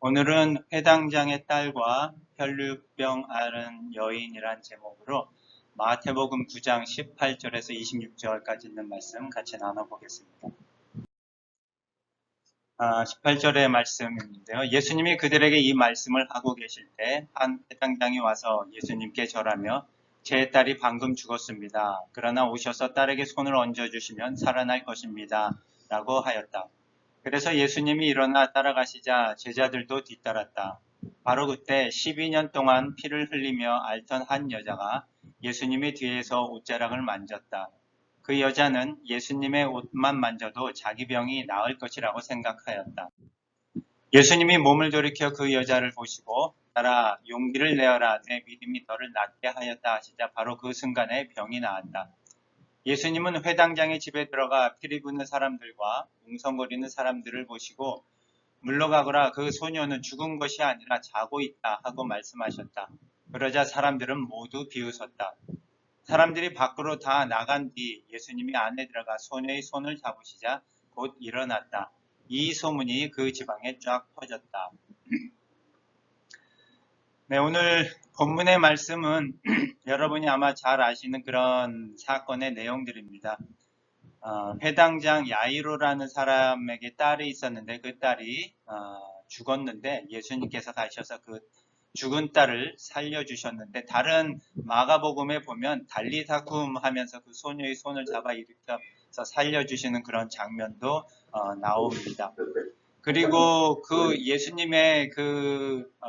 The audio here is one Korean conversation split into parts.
오늘은 회당장의 딸과 혈류병 앓은 여인이란 제목으로 마태복음 9장 18절에서 26절까지 있는 말씀 같이 나눠보겠습니다. 18절의 말씀인데요. 예수님이 그들에게 이 말씀을 하고 계실 때 한 회당장이 와서 예수님께 절하며 제 딸이 방금 죽었습니다. 그러나 오셔서 딸에게 손을 얹어주시면 살아날 것입니다. 라고 하였다. 그래서 예수님이 일어나 따라가시자 제자들도 뒤따랐다. 바로 그때 12년 동안 피를 흘리며 앓던 한 여자가 예수님의 뒤에서 옷자락을 만졌다. 그 여자는 예수님의 옷만 만져도 자기 병이 나을 것이라고 생각하였다. 예수님이 몸을 돌이켜 그 여자를 보시고 따라 용기를 내어라 내 믿음이 너를 낫게 하였다 하시자 바로 그 순간에 병이 나았다. 예수님은 회당장의 집에 들어가 피리 붓는 사람들과 웅성거리는 사람들을 보시고 물러가거라 그 소녀는 죽은 것이 아니라 자고 있다 하고 말씀하셨다. 그러자 사람들은 모두 비웃었다. 사람들이 밖으로 다 나간 뒤 예수님이 안에 들어가 소녀의 손을 잡으시자 곧 일어났다. 이 소문이 그 지방에 쫙 퍼졌다. 네, 오늘 본문의 말씀은 여러분이 아마 잘 아시는 그런 사건의 내용들입니다. 회당장 야이로라는 사람에게 딸이 있었는데 그 딸이 죽었는데 예수님께서 가셔서 그 죽은 딸을 살려주셨는데 다른 마가복음에 보면 달리다쿰 하면서 그 소녀의 손을 잡아 일으켜서 살려주시는 그런 장면도 나옵니다. 그리고 그 예수님의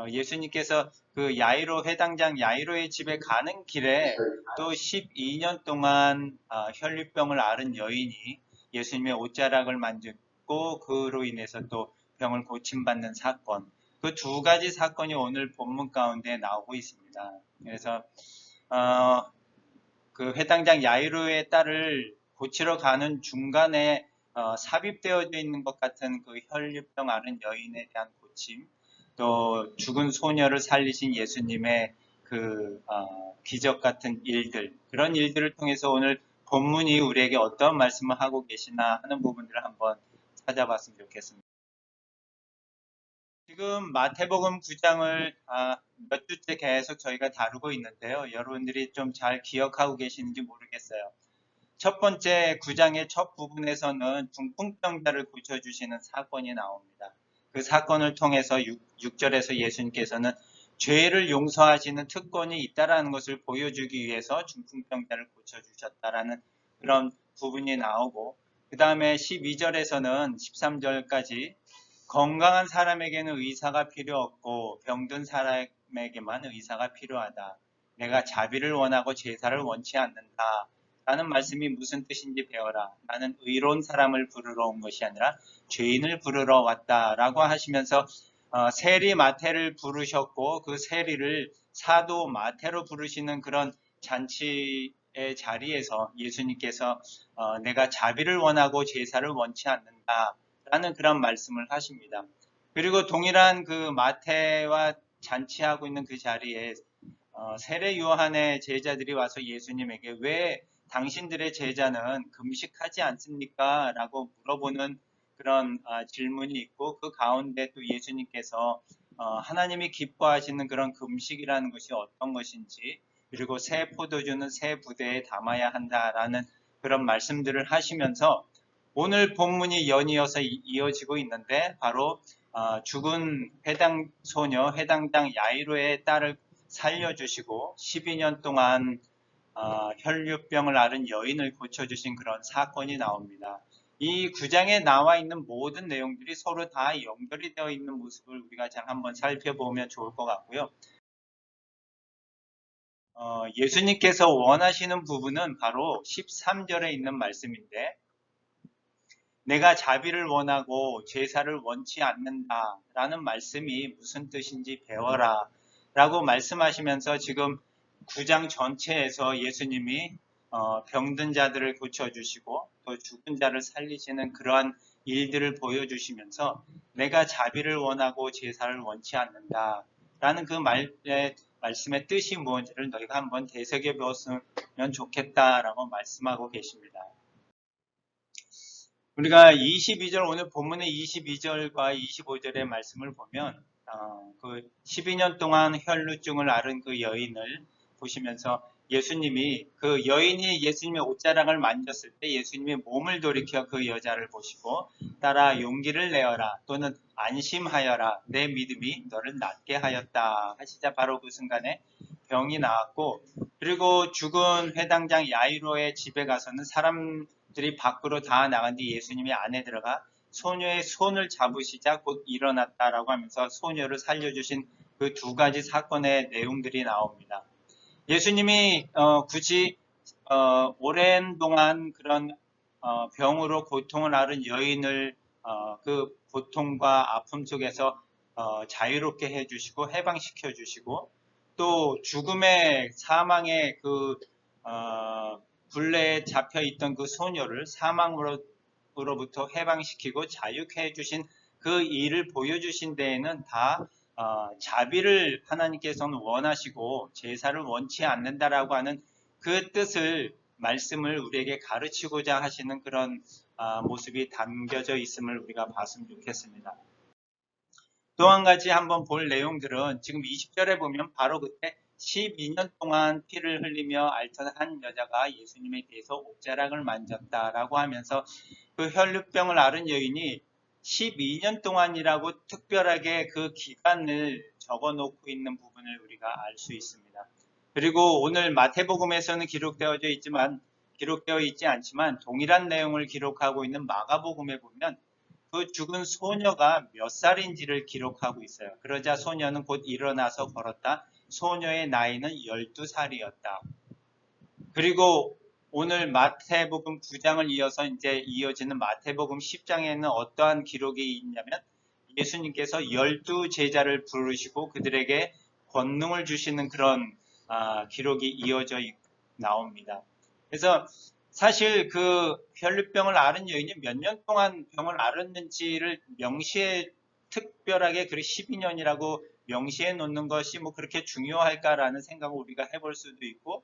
예수님께서 그 야이로 회당장 야이로의 집에 가는 길에 또 12년 동안 혈류병을 앓은 여인이 예수님의 옷자락을 만졌고 그로 인해서 또 병을 고침받는 사건, 그 두 가지 사건이 오늘 본문 가운데 나오고 있습니다. 그래서 그 회당장 야이로의 딸을 고치러 가는 중간에 삽입되어져 있는 것 같은 그 혈류병 앓은 여인에 대한 고침, 또 죽은 소녀를 살리신 예수님의 그 기적 같은 일들, 그런 일들을 통해서 오늘 본문이 우리에게 어떤 말씀을 하고 계시나 하는 부분들을 한번 찾아봤으면 좋겠습니다. 지금 마태복음 9장을 몇 주째 계속 저희가 다루고 있는데요. 여러분들이 좀 잘 기억하고 계시는지 모르겠어요. 첫 번째 9장의 첫 부분에서는 중풍병자를 고쳐주시는 사건이 나옵니다. 그 사건을 통해서 6절에서 예수님께서는 죄를 용서하시는 특권이 있다라는 것을 보여주기 위해서 중풍병자를 고쳐주셨다라는 그런 부분이 나오고, 그 다음에 12절에서는 13절까지 건강한 사람에게는 의사가 필요 없고 병든 사람에게만 의사가 필요하다. 내가 자비를 원하고 제사를 원치 않는다. 라는 말씀이 무슨 뜻인지 배워라. 나는 의로운 사람을 부르러 온 것이 아니라 죄인을 부르러 왔다라고 하시면서 세리 마태를 부르셨고 그 세리를 사도 마태로 부르시는 그런 잔치의 자리에서 예수님께서 내가 자비를 원하고 제사를 원치 않는다 라는 그런 말씀을 하십니다. 그리고 동일한 그 마태와 잔치하고 있는 그 자리에 세례 요한의 제자들이 와서 예수님에게 왜 당신들의 제자는 금식하지 않습니까? 라고 물어보는 그런 질문이 있고 그 가운데 또 예수님께서 하나님이 기뻐하시는 그런 금식이라는 것이 어떤 것인지, 그리고 새 포도주는 새 부대에 담아야 한다라는 그런 말씀들을 하시면서 오늘 본문이 연이어서 이어지고 있는데 바로 죽은 회당 소녀 회당장 야이로의 딸을 살려주시고 12년 동안 혈류병을 앓은 여인을 고쳐주신 그런 사건이 나옵니다. 이 9장에 나와 있는 모든 내용들이 서로 다 연결이 되어 있는 모습을 우리가 잘 한번 살펴보면 좋을 것 같고요. 예수님께서 원하시는 부분은 바로 13절에 있는 말씀인데, 내가 자비를 원하고 제사를 원치 않는다 라는 말씀이 무슨 뜻인지 배워라 라고 말씀하시면서 지금 9장 전체에서 예수님이 병든 자들을 고쳐주시고 또 죽은 자를 살리시는 그러한 일들을 보여주시면서 내가 자비를 원하고 제사를 원치 않는다 라는 그 말씀의 뜻이 무엇인지를 너희가 한번 되새겨 보았으면 좋겠다라고 말씀하고 계십니다. 우리가 22절, 오늘 본문의 22절과 25절의 말씀을 보면 그 12년 동안 혈루증을 앓은 그 여인을 보시면서 예수님이 그 여인이 예수님의 옷자락을 만졌을 때 예수님이 몸을 돌이켜 그 여자를 보시고 따라 용기를 내어라 또는 안심하여라 내 믿음이 너를 낫게 하였다 하시자 바로 그 순간에 병이 나았고 그리고 죽은 회당장 야이로의 집에 가서는 사람들이 밖으로 다 나간 뒤 예수님이 안에 들어가 소녀의 손을 잡으시자 곧 일어났다라고 하면서 소녀를 살려주신 그 두 가지 사건의 내용들이 나옵니다. 예수님이 굳이 오랜 동안 그런 병으로 고통을 앓은 여인을 그 고통과 아픔 속에서 자유롭게 해주시고 해방시켜 주시고 또 죽음의 사망의 그 굴레에 잡혀 있던 그 소녀를 사망으로부터 해방시키고 자유케 해주신 그 일을 보여주신 데에는 다 자비를 하나님께서는 원하시고 제사를 원치 않는다라고 하는 그 뜻을 말씀을 우리에게 가르치고자 하시는 그런 모습이 담겨져 있음을 우리가 봤으면 좋겠습니다. 또 한 가지 한번 볼 내용들은 지금 20절에 보면 바로 그때 12년 동안 피를 흘리며 앓던 한 여자가 예수님에 대해서 옷자락을 만졌다라고 하면서 그 혈루병을 앓은 여인이 12년 동안이라고 특별하게 그 기간을 적어 놓고 있는 부분을 우리가 알 수 있습니다. 그리고 오늘 마태복음에서는 기록되어 있지 않지만 동일한 내용을 기록하고 있는 마가복음에 보면 그 죽은 소녀가 몇 살인지를 기록하고 있어요. 그러자 소녀는 곧 일어나서 걸었다. 소녀의 나이는 12살이었다. 그리고 오늘 마태복음 9장을 이어서 이제 이어지는 마태복음 10장에는 어떠한 기록이 있냐면 예수님께서 12제자를 부르시고 그들에게 권능을 주시는 그런 기록이 이어져 나옵니다. 그래서 사실 그 혈루병을 앓은 여인이 몇 년 동안 병을 앓았는지를 특별하게 12년이라고 명시해 놓는 것이 뭐 그렇게 중요할까라는 생각을 우리가 해볼 수도 있고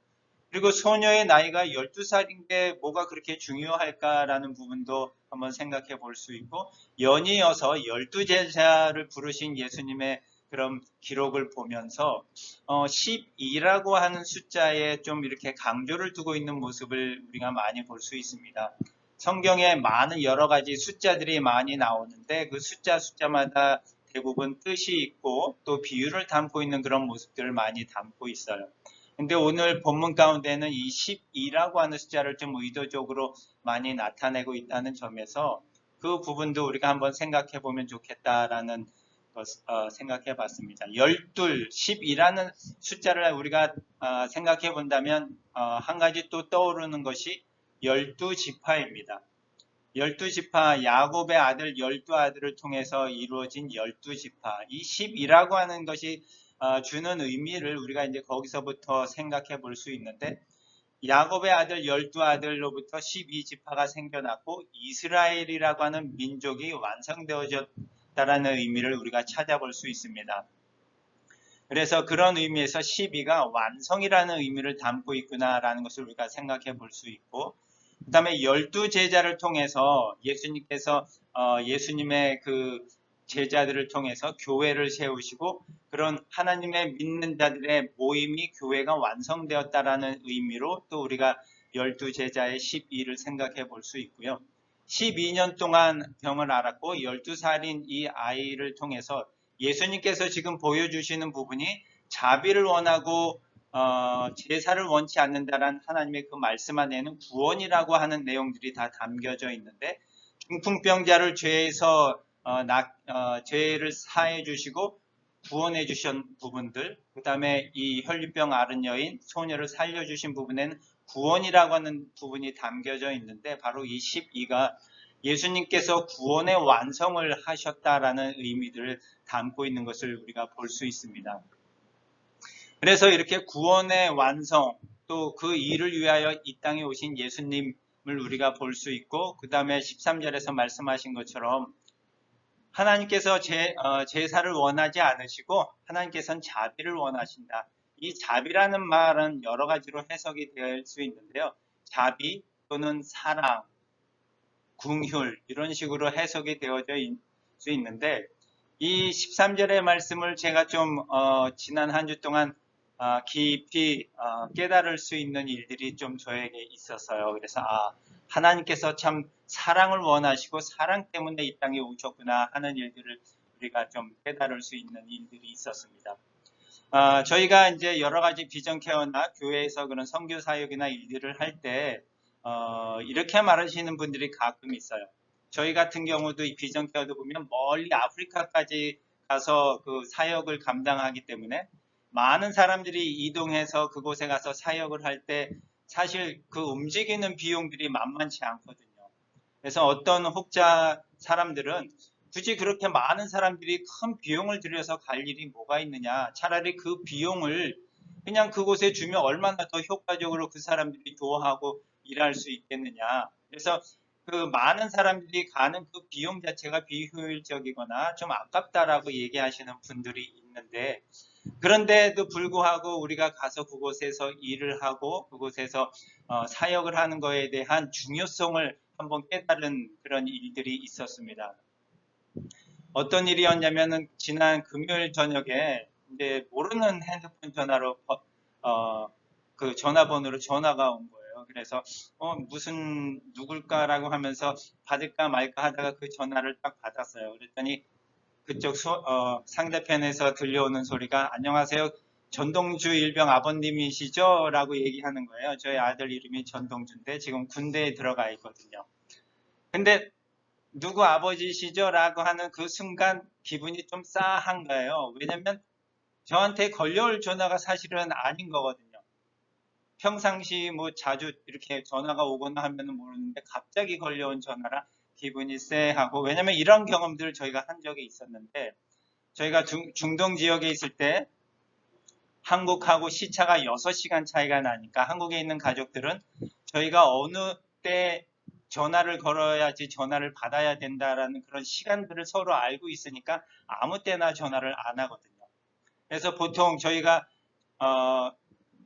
그리고 소녀의 나이가 12살인 게 뭐가 그렇게 중요할까라는 부분도 한번 생각해 볼 수 있고 연이어서 12제자를 부르신 예수님의 그런 기록을 보면서 12라고 하는 숫자에 좀 이렇게 강조를 두고 있는 모습을 우리가 많이 볼 수 있습니다. 성경에 많은 여러 가지 숫자들이 많이 나오는데 그 숫자마다 대부분 뜻이 있고 또 비유를 담고 있는 그런 모습들을 많이 담고 있어요. 근데 오늘 본문 가운데는 이 12라고 하는 숫자를 좀 의도적으로 많이 나타내고 있다는 점에서 그 부분도 우리가 한번 생각해 보면 좋겠다라는 생각해 봤습니다. 12, 10이라는 숫자를 우리가 생각해 본다면 한 가지 또 떠오르는 것이 12지파입니다. 12지파, 야곱의 아들 12아들을 통해서 이루어진 12지파. 이 10이라고 하는 것이 주는 의미를 우리가 이제 거기서부터 생각해 볼 수 있는데 야곱의 아들 12아들로부터 12지파가 생겨났고 이스라엘이라고 하는 민족이 완성되어졌다라는 의미를 우리가 찾아볼 수 있습니다. 그래서 그런 의미에서 12가 완성이라는 의미를 담고 있구나라는 것을 우리가 생각해 볼 수 있고 그 다음에 12제자를 통해서 예수님께서 예수님의 그 제자들을 통해서 교회를 세우시고 그런 하나님의 믿는 자들의 모임이 교회가 완성되었다라는 의미로 또 우리가 12제자의 12를 생각해 볼 수 있고요. 12년 동안 병을 앓았고 12살인 이 아이를 통해서 예수님께서 지금 보여주시는 부분이 자비를 원하고 제사를 원치 않는다라는 하나님의 그 말씀 안에는 구원이라고 하는 내용들이 다 담겨져 있는데 중풍병자를 죄에서 죄를 사해 주시고 구원해 주신 부분들 그 다음에 이 혈류병 앓은 여인 소녀를 살려주신 부분에는 구원이라고 하는 부분이 담겨져 있는데 바로 이 12가 예수님께서 구원의 완성을 하셨다라는 의미들을 담고 있는 것을 우리가 볼 수 있습니다. 그래서 이렇게 구원의 완성 또 그 일을 위하여 이 땅에 오신 예수님을 우리가 볼 수 있고 그 다음에 13절에서 말씀하신 것처럼 하나님께서 제사를 원하지 않으시고 하나님께서는 자비를 원하신다. 이 자비라는 말은 여러 가지로 해석이 될 수 있는데요. 자비 또는 사랑, 긍휼 이런 식으로 해석이 되어져 있을 수 있는데 이 13절의 말씀을 제가 좀 지난 한 주 동안 깊이 깨달을 수 있는 일들이 좀 저에게 있었어요. 그래서 하나님께서 참 사랑을 원하시고 사랑 때문에 이 땅에 오셨구나 하는 일들을 우리가 좀 깨달을 수 있는 일들이 있었습니다. 저희가 이제 여러 가지 비전 케어나 교회에서 그런 선교 사역이나 일들을 할 때 이렇게 말하시는 분들이 가끔 있어요. 저희 같은 경우도 이 비전 케어도 보면 멀리 아프리카까지 가서 그 사역을 감당하기 때문에 많은 사람들이 이동해서 그곳에 가서 사역을 할 때 사실 그 움직이는 비용들이 만만치 않거든요. 그래서 어떤 혹자 사람들은 굳이 그렇게 많은 사람들이 큰 비용을 들여서 갈 일이 뭐가 있느냐. 차라리 그 비용을 그냥 그곳에 주면 얼마나 더 효과적으로 그 사람들이 좋아하고 일할 수 있겠느냐. 그래서 그 많은 사람들이 가는 그 비용 자체가 비효율적이거나 좀 아깝다라고 얘기하시는 분들이 있는데, 그런데도 불구하고 우리가 가서 그곳에서 일을 하고 그곳에서 사역을 하는 것에 대한 중요성을 한번 깨달은 그런 일들이 있었습니다. 어떤 일이었냐면은 지난 금요일 저녁에 이제 모르는 핸드폰 전화로 그 전화번호로 전화가 온 거예요. 그래서 무슨 누굴까라고 하면서 받을까 말까 하다가 그 전화를 딱 받았어요. 그랬더니 그쪽 상대편에서 들려오는 소리가 안녕하세요. 전동주 일병 아버님이시죠? 라고 얘기하는 거예요. 저희 아들 이름이 전동주인데 지금 군대에 들어가 있거든요. 근데 누구 아버지시죠? 라고 하는 그 순간 기분이 좀 싸한 거예요. 왜냐면 저한테 걸려올 전화가 사실은 아닌 거거든요. 평상시 뭐 자주 이렇게 전화가 오거나 하면은 모르는데 갑자기 걸려온 전화라 기분이 쎄하고, 왜냐면 이런 경험들을 저희가 한 적이 있었는데, 저희가 중동 지역에 있을 때 한국하고 시차가 6시간 차이가 나니까 한국에 있는 가족들은 저희가 어느 때 전화를 걸어야지 전화를 받아야 된다라는 그런 시간들을 서로 알고 있으니까 아무 때나 전화를 안 하거든요. 그래서 보통 저희가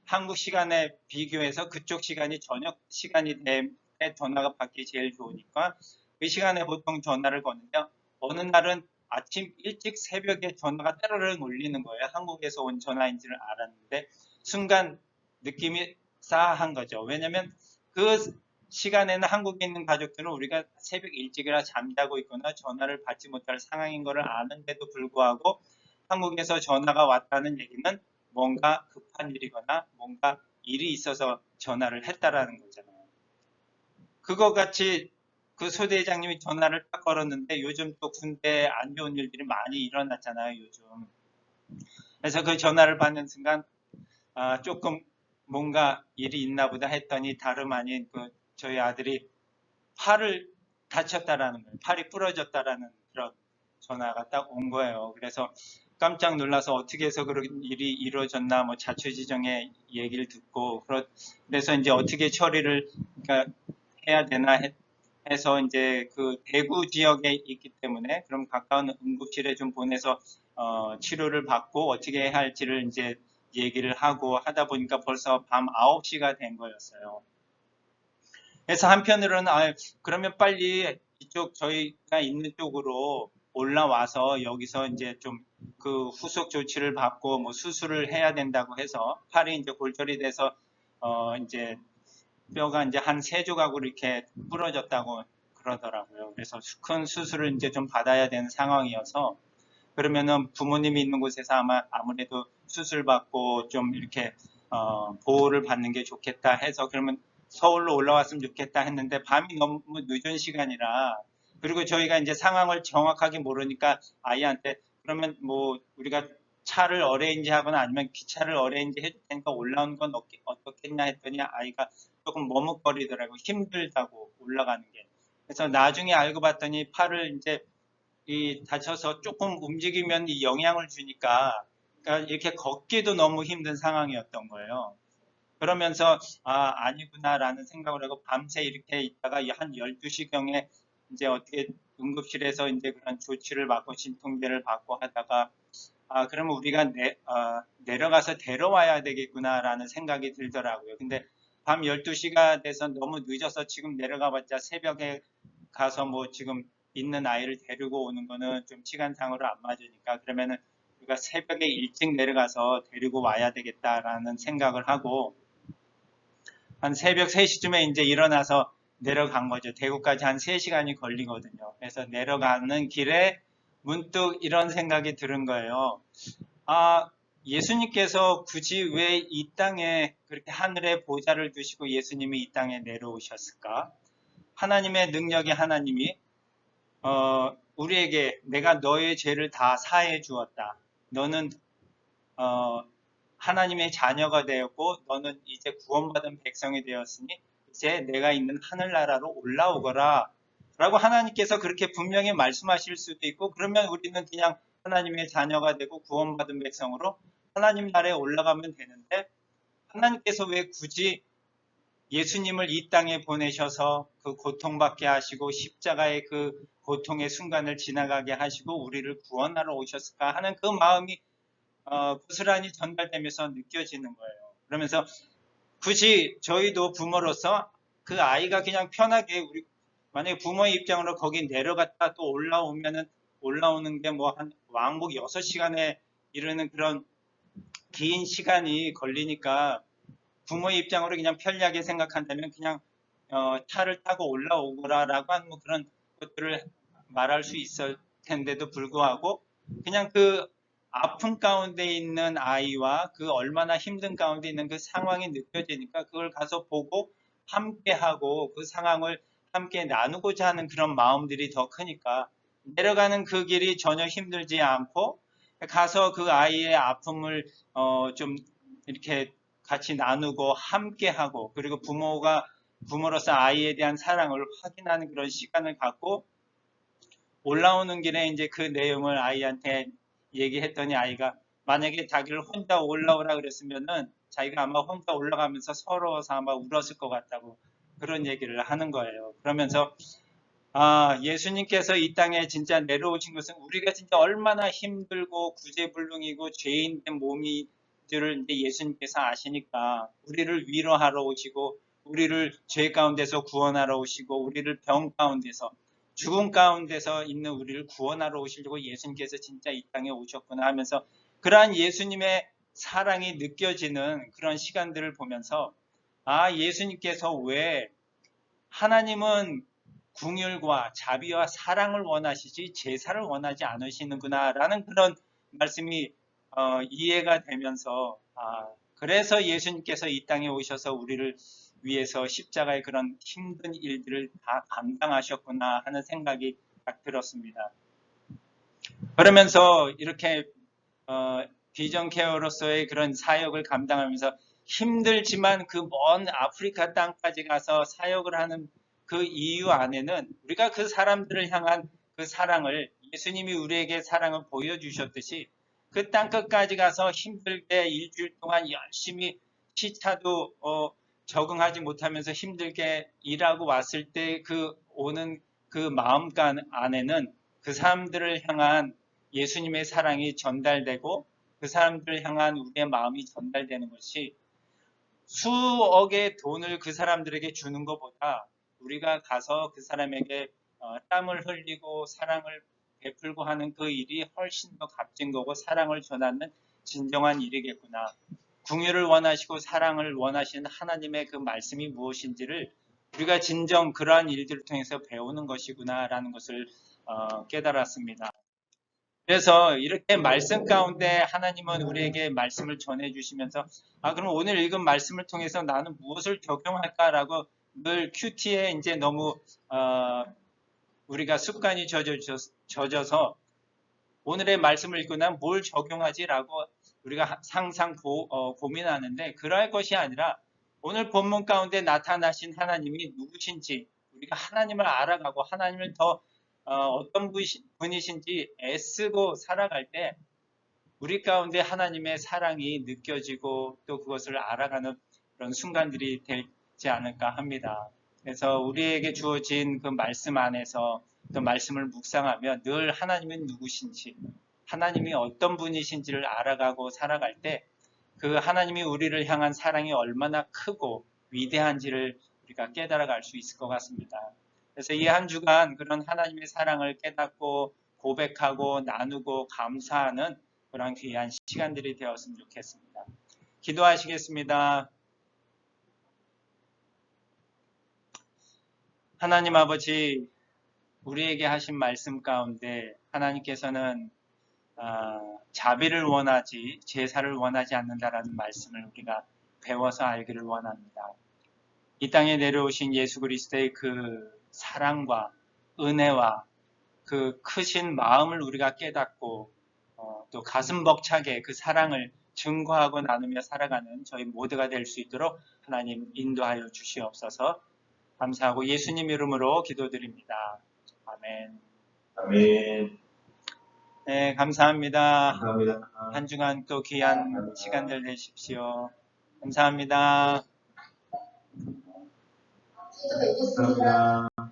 한국 시간에 비교해서 그쪽 시간이 저녁 시간이 때 전화가 받기 제일 좋으니까 그 시간에 보통 전화를 거는데요. 어느 날은 아침 일찍 새벽에 전화가 따르릉 울리는 거예요. 한국에서 온 전화인지를 알았는데 순간 느낌이 싸한 거죠. 왜냐면 그 시간에는 한국에 있는 가족들은 우리가 새벽 일찍이라 잠자고 있거나 전화를 받지 못할 상황인 것을 아는데도 불구하고 한국에서 전화가 왔다는 얘기는 뭔가 급한 일이거나 뭔가 일이 있어서 전화를 했다라는 거잖아요. 그거 같이 그 소대장님이 전화를 딱 걸었는데 요즘 또 군대에 안 좋은 일들이 많이 일어났잖아요, 요즘. 그래서 그 전화를 받는 순간 조금 뭔가 일이 있나 보다 했더니 다름 아닌 그 저희 아들이 팔을 다쳤다라는 거예요. 팔이 부러졌다라는 그런 전화가 딱 온 거예요. 그래서 깜짝 놀라서 어떻게 해서 그런 일이 이루어졌나 뭐 자초지종의 얘기를 듣고, 그래서 이제 어떻게 처리를 그러니까 해야 되나 해서 이제 그 대구 지역에 있기 때문에 그럼 가까운 응급실에 좀 보내서 치료를 받고 어떻게 해야 할지를 이제 얘기를 하고 하다 보니까 벌써 밤 9시가 된 거였어요. 그래서 한편으로는 그러면 빨리 이쪽 저희가 있는 쪽으로 올라와서 여기서 이제 좀 그 후속 조치를 받고 뭐 수술을 해야 된다고 해서 팔이 이제 골절이 돼서 이제 뼈가 이제 한 3조각으로 이렇게 부러졌다고 그러더라고요. 그래서 큰 수술을 이제 좀 받아야 되는 상황이어서, 그러면은 부모님이 있는 곳에서 아무래도 수술 받고 좀 이렇게 보호를 받는 게 좋겠다 해서 그러면 서울로 올라왔으면 좋겠다 했는데 밤이 너무 늦은 시간이라, 그리고 저희가 이제 상황을 정확하게 모르니까 아이한테 그러면 뭐 우리가 차를 어레인지 하거나 아니면 기차를 어레인지 해줄 테니까 올라오는 건 어떻겠냐 했더니 아이가 조금 머뭇거리더라고, 힘들다고 올라가는 게. 그래서 나중에 알고 봤더니 팔을 이제 이 다쳐서 조금 움직이면 이 영향을 주니까 그러니까 이렇게 걷기도 너무 힘든 상황이었던 거예요. 그러면서 아니구나라는 생각을 하고 밤새 이렇게 있다가 한 12시경에 이제 어떻게 응급실에서 이제 그런 조치를 받고 진통제를 받고 하다가 그러면 우리가 내려가서 데려와야 되겠구나라는 생각이 들더라고요. 근데 밤 12시가 돼서 너무 늦어서 지금 내려가 봤자 새벽에 가서 뭐 지금 있는 아이를 데리고 오는 거는 좀 시간상으로 안 맞으니까 그러면은 우리가 새벽에 일찍 내려가서 데리고 와야 되겠다라는 생각을 하고 한 새벽 3시쯤에 이제 일어나서 내려간 거죠. 대구까지 한 3시간이 걸리거든요. 그래서 내려가는 길에 문득 이런 생각이 드는 거예요. 아, 예수님께서 굳이 왜 이 땅에 그렇게 하늘에 보좌를 두시고 예수님이 이 땅에 내려오셨을까? 하나님의 능력의 하나님이 우리에게 내가 너의 죄를 다 사해 주었다. 너는 하나님의 자녀가 되었고 너는 이제 구원받은 백성이 되었으니 이제 내가 있는 하늘나라로 올라오거라. 라고 하나님께서 그렇게 분명히 말씀하실 수도 있고 그러면 우리는 그냥 하나님의 자녀가 되고 구원받은 백성으로 하나님 나라에 올라가면 되는데 하나님께서 왜 굳이 예수님을 이 땅에 보내셔서 그 고통받게 하시고 십자가의 그 고통의 순간을 지나가게 하시고 우리를 구원하러 오셨을까 하는 그 마음이 고스란히 전달되면서 느껴지는 거예요. 그러면서 굳이 저희도 부모로서 그 아이가 그냥 편하게 우리 만약에 부모의 입장으로 거기 내려갔다 또 올라오면은 올라오는 게 뭐 한 왕복 6시간에 이르는 그런 긴 시간이 걸리니까 부모의 입장으로 그냥 편리하게 생각한다면 그냥 차를 타고 올라오거라라고 하는 뭐 그런 것들을 말할 수 있을 텐데도 불구하고 그냥 그 아픔 가운데 있는 아이와 그 얼마나 힘든 가운데 있는 그 상황이 느껴지니까 그걸 가서 보고 함께하고 그 상황을 함께 나누고자 하는 그런 마음들이 더 크니까 내려가는 그 길이 전혀 힘들지 않고 가서 그 아이의 아픔을 좀 이렇게 같이 나누고 함께하고 그리고 부모로서 아이에 대한 사랑을 확인하는 그런 시간을 갖고 올라오는 길에 이제 그 내용을 아이한테 얘기했더니 아이가 만약에 자기를 혼자 올라오라 그랬으면은 자기가 아마 혼자 올라가면서 서러워서 아마 울었을 것 같다고 그런 얘기를 하는 거예요. 그러면서 예수님께서 이 땅에 진짜 내려오신 것은 우리가 진짜 얼마나 힘들고 구제불능이고 죄인된 몸이들을 이제 예수님께서 아시니까 우리를 위로하러 오시고 우리를 죄 가운데서 구원하러 오시고 우리를 병 가운데서 죽음 가운데서 있는 우리를 구원하러 오시려고 예수님께서 진짜 이 땅에 오셨구나 하면서 그러한 예수님의 사랑이 느껴지는 그런 시간들을 보면서 예수님께서 왜 하나님은 궁율과 자비와 사랑을 원하시지 제사를 원하지 않으시는구나라는 그런 말씀이 이해가 되면서 그래서 예수님께서 이 땅에 오셔서 우리를 위해서 십자가의 그런 힘든 일들을 다 감당하셨구나 하는 생각이 딱 들었습니다. 그러면서 이렇게 비전 케어로서의 그런 사역을 감당하면서 힘들지만 그 먼 아프리카 땅까지 가서 사역을 하는 그 이유 안에는 우리가 그 사람들을 향한 그 사랑을 예수님이 우리에게 사랑을 보여주셨듯이 그 땅끝까지 가서 힘들게 일주일 동안 열심히 시차도 적응하지 못하면서 힘들게 일하고 왔을 때 그 오는 그 마음간 안에는 그 사람들을 향한 예수님의 사랑이 전달되고 그 사람들을 향한 우리의 마음이 전달되는 것이 수억의 돈을 그 사람들에게 주는 것보다 우리가 가서 그 사람에게 땀을 흘리고 사랑을 베풀고 하는 그 일이 훨씬 더 값진 거고 사랑을 전하는 진정한 일이겠구나. 궁유를 원하시고 사랑을 원하시는 하나님의 그 말씀이 무엇인지를 우리가 진정 그러한 일들을 통해서 배우는 것이구나라는 것을 깨달았습니다. 그래서 이렇게 말씀 가운데 하나님은 우리에게 말씀을 전해주시면서 그럼 오늘 읽은 말씀을 통해서 나는 무엇을 적용할까라고 늘 큐티에 이제 너무 우리가 습관이 젖어서 오늘의 말씀을 읽고 난 뭘 적용하지라고 우리가 항상 고민하는데 그럴 것이 아니라 오늘 본문 가운데 나타나신 하나님이 누구신지 우리가 하나님을 알아가고 하나님을 더 어떤 분이신지 애쓰고 살아갈 때 우리 가운데 하나님의 사랑이 느껴지고 또 그것을 알아가는 그런 순간들이 되지 않을까 합니다. 그래서 우리에게 주어진 그 말씀 안에서 그 말씀을 묵상하며 늘 하나님은 누구신지 하나님이 어떤 분이신지를 알아가고 살아갈 때 그 하나님이 우리를 향한 사랑이 얼마나 크고 위대한지를 우리가 깨달아갈 수 있을 것 같습니다. 그래서 이 한 주간 그런 하나님의 사랑을 깨닫고 고백하고 나누고 감사하는 그런 귀한 시간들이 되었으면 좋겠습니다. 기도하시겠습니다. 하나님 아버지, 우리에게 하신 말씀 가운데 하나님께서는 자비를 원하지 제사를 원하지 않는다라는 말씀을 우리가 배워서 알기를 원합니다. 이 땅에 내려오신 예수 그리스도의 그 사랑과 은혜와 그 크신 마음을 우리가 깨닫고 또 가슴 벅차게 그 사랑을 증거하고 나누며 살아가는 저희 모두가 될 수 있도록 하나님 인도하여 주시옵소서. 감사하고 예수님 이름으로 기도드립니다. 아멘. 아멘. 네, 감사합니다. 감사합니다. 한 주간 또 귀한 시간들 되십시오. 감사합니다. 감사합니다.